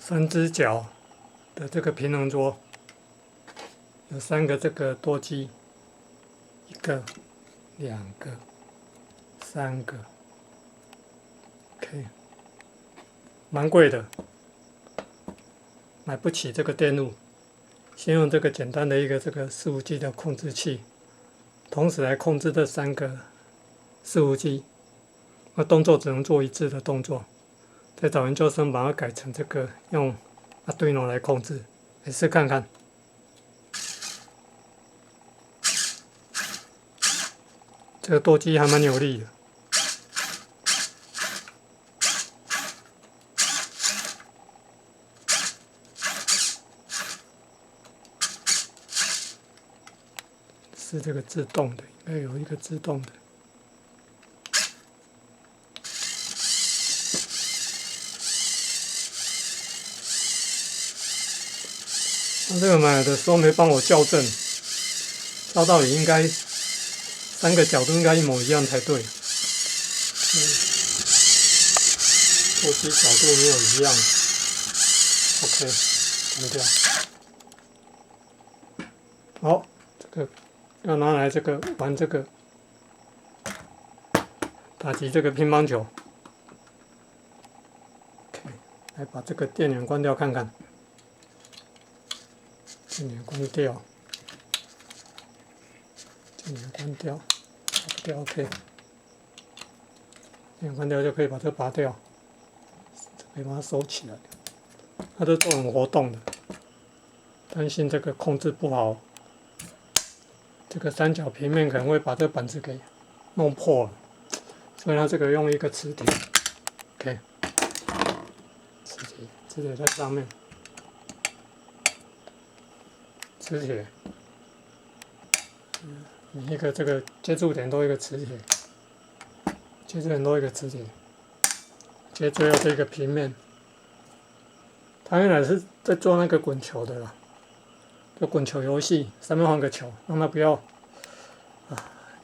3只脚的这个平衡桌，有3个这个舵机，1个、2个、3个 ，OK， 蛮贵的，买不起这个电路，先用这个简单的一个这个伺服器的控制器，同时来控制这3个伺服器，那动作只能做一致的动作。再找研究生把它改成这个用Arduino来控制，来试看看。这个舵机还蛮有力的。是这个自动的，应该有一个自动的。那这个买的时候没帮我校正，照道理应该3个角度应该一模一样才对。舵机角度没有一样。OK， 关掉。好，这个要拿来这个玩这个打击这个乒乓球。OK， 来把这个电源关掉看看。电源关掉，电源关掉，拔不掉 OK。电源关掉就可以把这拔掉，可以把它收起来。它是做很活动的，担心这个控制不好，这个3角平面可能会把这个板子给弄破了，所以它这个用一个磁铁 ，OK， 磁铁在上面。磁铁，每一个这个接触点都有一个磁铁，接触点都有一个磁铁，接最后这个平面，它原来是在做那个滚球的啦，就滚球游戏，上面放个球，让它不要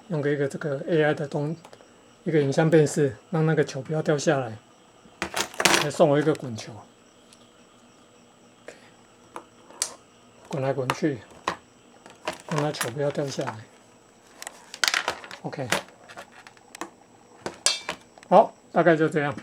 用一个这个 AI 的一个影像辨识，让那个球不要掉下来，还送我一个滚球。滚来滚去，让它球不要掉下来。OK， 好，大概就这样。